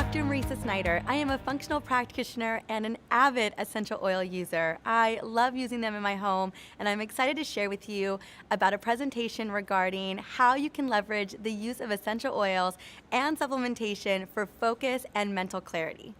Dr. Marisa Snyder. I am a functional practitioner and an avid essential oil user. I love using them in my home, and I'm excited to share with you about a presentation regarding how you can leverage the use of essential oils and supplementation for focus and mental clarity.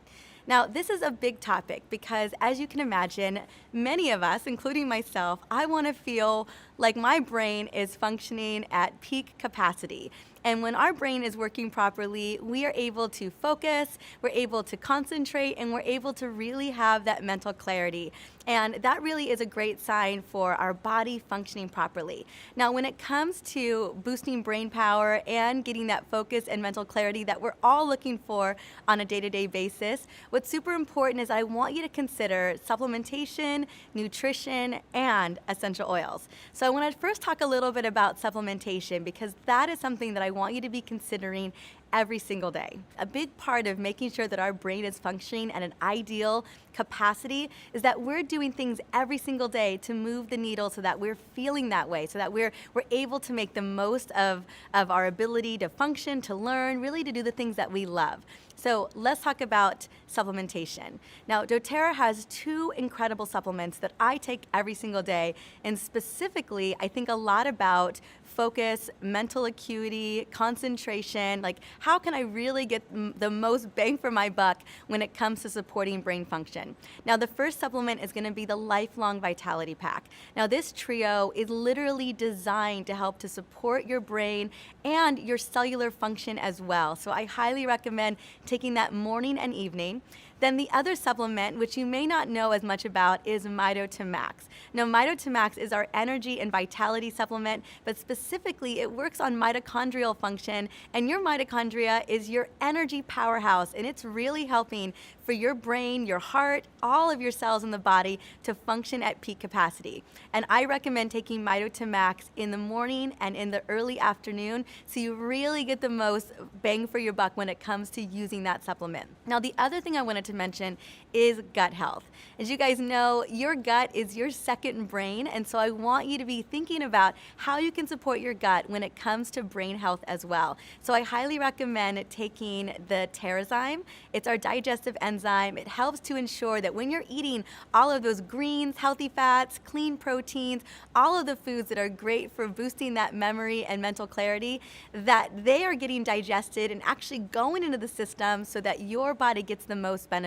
Now, this is a big topic because, as you can imagine, many of us, including myself, I want to feel like my brain is functioning at peak capacity. And when our brain is working properly, we are able to focus, we're able to concentrate, and we're able to really have that mental clarity. And that really is a great sign for our body functioning properly. Now, when it comes to boosting brain power and getting that focus and mental clarity that we're all looking for on a day-to-day basis, what's super important is I want you to consider supplementation, nutrition, and essential oils. So I want to first talk a little bit about supplementation because that is something that I want you to be considering every single day. A big part of making sure that our brain is functioning at an ideal capacity is that we're doing things every single day to move the needle so that we're feeling that way, so that we're able to make the most of our ability to function, to learn, really to do the things that we love. So let's talk about supplementation. Now, doTERRA has two incredible supplements that I take every single day, and specifically, I think a lot about focus, mental acuity, concentration, like how can I really get the most bang for my buck when it comes to supporting brain function. Now, the first supplement is going to be the Lifelong Vitality Pack. Now, this trio is literally designed to help to support your brain and your cellular function as well. So I highly recommend taking that morning and evening. Then the other supplement, which you may not know as much about, is dōTERRA. Now, dōTERRA is our energy and vitality supplement, but specifically it works on mitochondrial function, and your mitochondria is your energy powerhouse, and it's really helping for your brain, your heart, all of your cells in the body to function at peak capacity. And I recommend taking dōTERRA in the morning and in the early afternoon so you really get the most bang for your buck when it comes to using that supplement. Now, the other thing I wanted to mention is gut health. As you guys know, your gut is your second brain, and so I want you to be thinking about how you can support your gut when it comes to brain health as well. So I highly recommend taking the TerraZyme. It's our digestive enzyme. It helps to ensure that when you're eating all of those greens, healthy fats, clean proteins, all of the foods that are great for boosting that memory and mental clarity, that they are getting digested and actually going into the system so that your body gets the most benefit.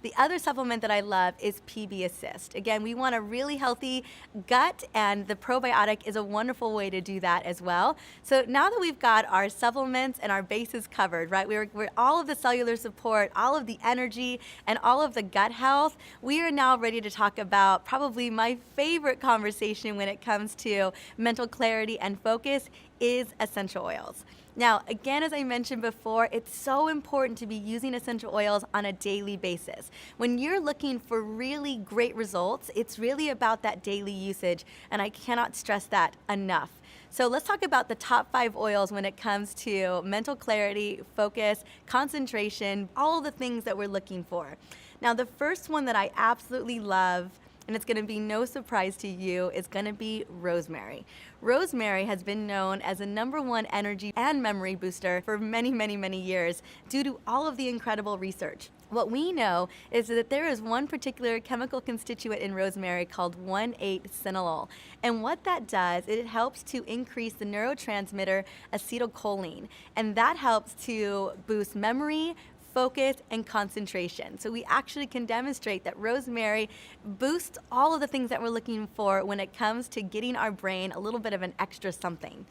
The other supplement that I love is PB Assist. Again, we want a really healthy gut, and the probiotic is a wonderful way to do that as well. So now that we've got our supplements and our bases covered, right, we're all of the cellular support, all of the energy, and all of the gut health, we are now ready to talk about probably my favorite conversation when it comes to mental clarity and focus is essential oils. Now, again, as I mentioned before, it's so important to be using essential oils on a daily basis. When you're looking for really great results, it's really about that daily usage, and I cannot stress that enough. So let's talk about the top 5 oils when it comes to mental clarity, focus, concentration, all the things that we're looking for. Now, the first one that I absolutely love, and it's going to be no surprise to you, is going to be rosemary. Rosemary has been known as a #1 energy and memory booster for many, many, many years due to all of the incredible research. What we know is that there is one particular chemical constituent in rosemary called 1,8-cinnalol. And what that does, it helps to increase the neurotransmitter acetylcholine. And that helps to boost memory, focus, and concentration. So we actually can demonstrate that rosemary boosts all of the things that we're looking for when it comes to getting our brain a little bit of an extra something.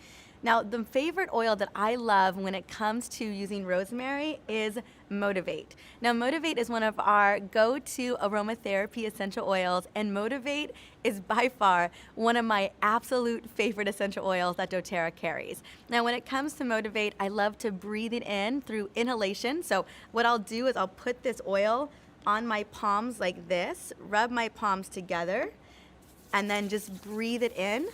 Now, the favorite oil that I love when it comes to using rosemary is Motivate. Now, Motivate is one of our go-to aromatherapy essential oils, and Motivate is by far one of my absolute favorite essential oils that doTERRA carries. Now, when it comes to Motivate, I love to breathe it in through inhalation. So what I'll do is I'll put this oil on my palms like this, rub my palms together, and then just breathe it in.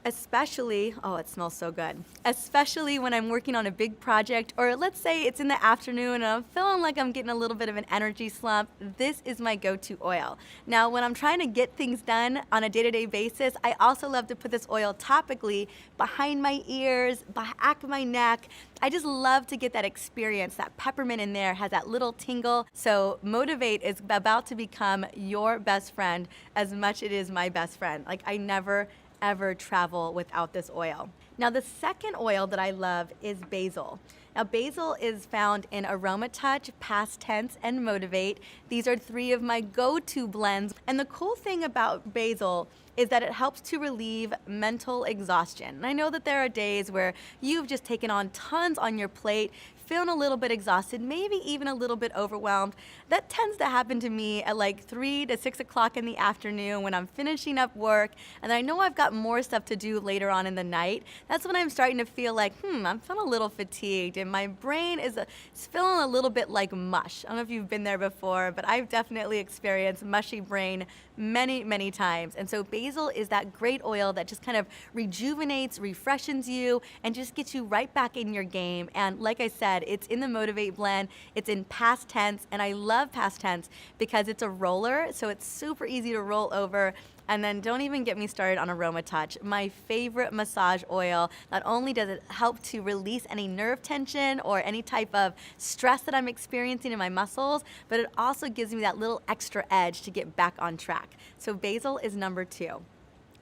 Especially, oh, it smells so good. Especially when I'm working on a big project, or let's say it's in the afternoon and I'm feeling like I'm getting a little bit of an energy slump, this is my go-to oil. Now, when I'm trying to get things done on a day-to-day basis, I also love to put this oil topically behind my ears, back of my neck. I just love to get that experience. That peppermint in there has that little tingle. So Motivate is about to become your best friend as much it is my best friend. Like, I never ever travel without this oil. Now, the second oil that I love is basil. Now, basil is found in Aroma Touch, Past Tense, and Motivate. These are three of my go-to blends. And the cool thing about basil is that it helps to relieve mental exhaustion. And I know that there are days where you've just taken on tons on your plate, feeling a little bit exhausted, maybe even a little bit overwhelmed. That tends to happen to me at like 3 to 6 o'clock in the afternoon when I'm finishing up work and I know I've got more stuff to do later on in the night. That's when I'm starting to feel like, I'm feeling a little fatigued and my brain is feeling a little bit like mush. I don't know if you've been there before, but I've definitely experienced mushy brain many, many times. And so basil is that great oil that just kind of rejuvenates, refreshes you, and just gets you right back in your game. And like I said, it's in the Motivate blend, it's in Past Tense, and I love Past Tense because it's a roller, so it's super easy to roll over. And then don't even get me started on Aroma Touch, my favorite massage oil. Not only does it help to release any nerve tension or any type of stress that I'm experiencing in my muscles, but it also gives me that little extra edge to get back on track. So basil is number 2.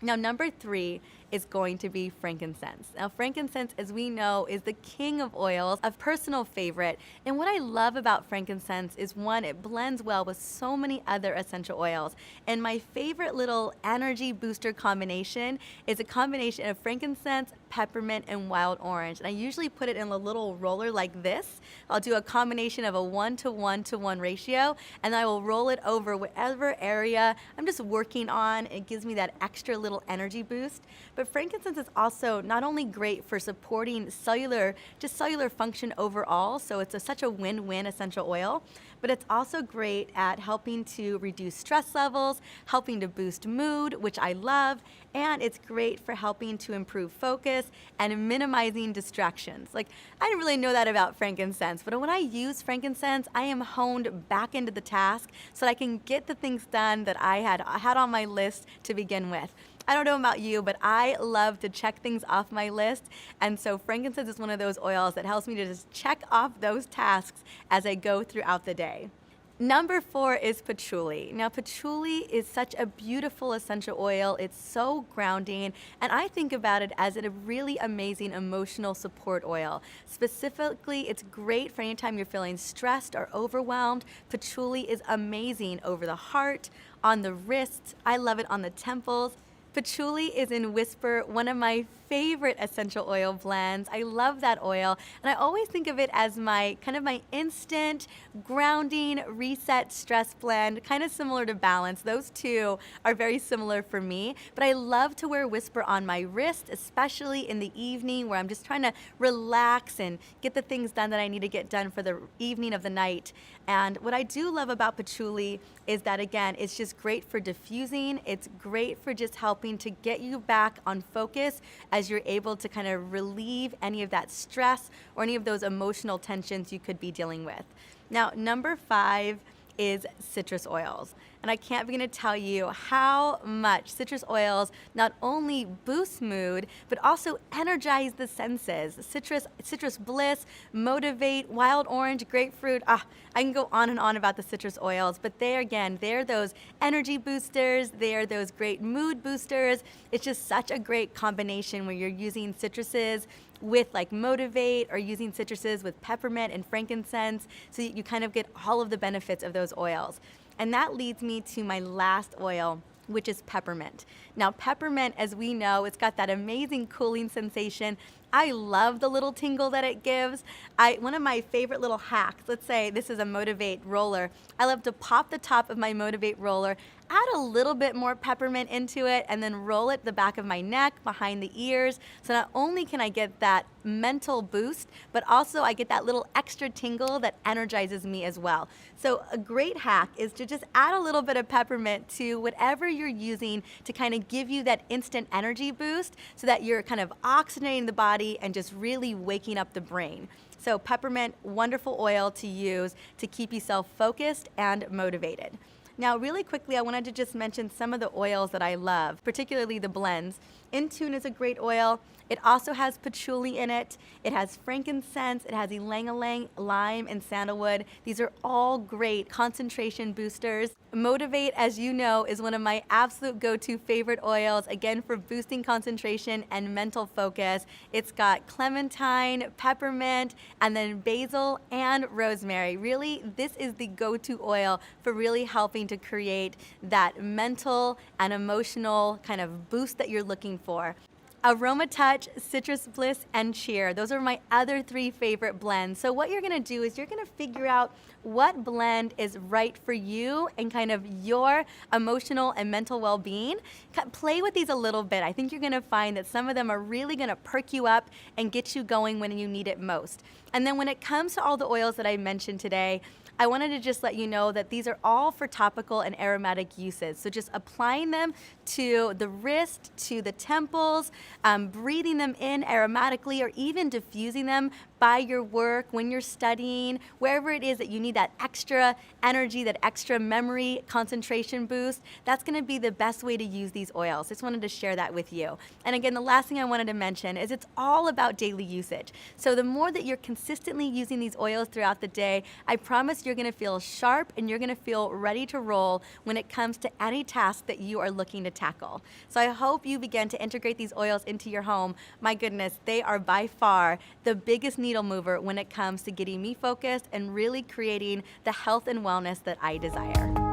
Now, number 3 is going to be frankincense. Now, frankincense, as we know, is the king of oils, a personal favorite. And what I love about frankincense is, one, it blends well with so many other essential oils. And my favorite little energy booster combination is a combination of frankincense, peppermint, and wild orange. And I usually put it in a little roller like this. I'll do a combination of a 1:1:1 ratio, and I will roll it over whatever area I'm just working on. It gives me that extra little energy boost. But frankincense is also not only great for supporting cellular function overall, so it's such a win-win essential oil, but it's also great at helping to reduce stress levels, helping to boost mood, which I love, and it's great for helping to improve focus and minimizing distractions. Like, I didn't really know that about frankincense, but when I use frankincense, I am honed back into the task so that I can get the things done that I had on my list to begin with. I don't know about you, but I love to check things off my list, and so frankincense is one of those oils that helps me to just check off those tasks as I go throughout the day. Number 4 is patchouli. Now, patchouli is such a beautiful essential oil. It's so grounding, and I think about it as a really amazing emotional support oil. Specifically, it's great for anytime you're feeling stressed or overwhelmed. Patchouli is amazing over the heart, on the wrists. I love it on the temples. Patchouli is in Whisper, one of my favorite essential oil blends. I love that oil, and I always think of it as my instant grounding reset stress blend, kind of similar to Balance. Those two are very similar for me, but I love to wear Whisper on my wrist, especially in the evening where I'm just trying to relax and get the things done that I need to get done for the evening of the night. And what I do love about patchouli is that, again, it's just great for diffusing. It's great for just helping to get you back on focus as you're able to kind of relieve any of that stress or any of those emotional tensions you could be dealing with. Now, number 5 is citrus oils. And I can't begin to tell you how much citrus oils not only boost mood, but also energize the senses. Citrus bliss, motivate, wild orange, grapefruit. I can go on and on about the citrus oils, but they're those energy boosters. They're those great mood boosters. It's just such a great combination where you're using citruses with like Motivate or using citruses with peppermint and frankincense, so you kind of get all of the benefits of those oils. And that leads me to my last oil, which is peppermint. Now, peppermint, as we know, it's got that amazing cooling sensation. I love the little tingle that it gives. One of my favorite little hacks, let's say this is a Motivate roller. I love to pop the top of my Motivate roller, add a little bit more peppermint into it, and then roll it the back of my neck, behind the ears. So not only can I get that mental boost, but also I get that little extra tingle that energizes me as well. So a great hack is to just add a little bit of peppermint to whatever you're using to kind of give you that instant energy boost so that you're kind of oxygenating the body and just really waking up the brain. So peppermint, wonderful oil to use to keep yourself focused and motivated. Now, really quickly, I wanted to just mention some of the oils that I love, particularly the blends. Intune is a great oil. It also has patchouli in it. It has frankincense. It has ylang-ylang, lime, and sandalwood. These are all great concentration boosters. Motivate, as you know, is one of my absolute go-to favorite oils, again, for boosting concentration and mental focus. It's got clementine, peppermint, and then basil and rosemary. Really, this is the go-to oil for really helping to create that mental and emotional kind of boost that you're looking for. Aroma Touch, Citrus Bliss, and Cheer. Those are my other 3 favorite blends. So what you're gonna do is you're gonna figure out what blend is right for you and kind of your emotional and mental well-being. Play with these a little bit. I think you're gonna find that some of them are really gonna perk you up and get you going when you need it most. And then when it comes to all the oils that I mentioned today, I wanted to just let you know that these are all for topical and aromatic uses. So just applying them to the wrist, to the temples, breathing them in aromatically, or even diffusing them by your work, when you're studying, wherever it is that you need that extra energy, that extra memory, concentration boost, that's gonna be the best way to use these oils. Just wanted to share that with you. And again, the last thing I wanted to mention is it's all about daily usage. So the more that you're consistently using these oils throughout the day, I promise you're gonna feel sharp and you're gonna feel ready to roll when it comes to any task that you are looking to tackle. So I hope you begin to integrate these oils into your home. My goodness, they are by far the biggest needle mover when it comes to getting me focused and really creating the health and wellness that I desire.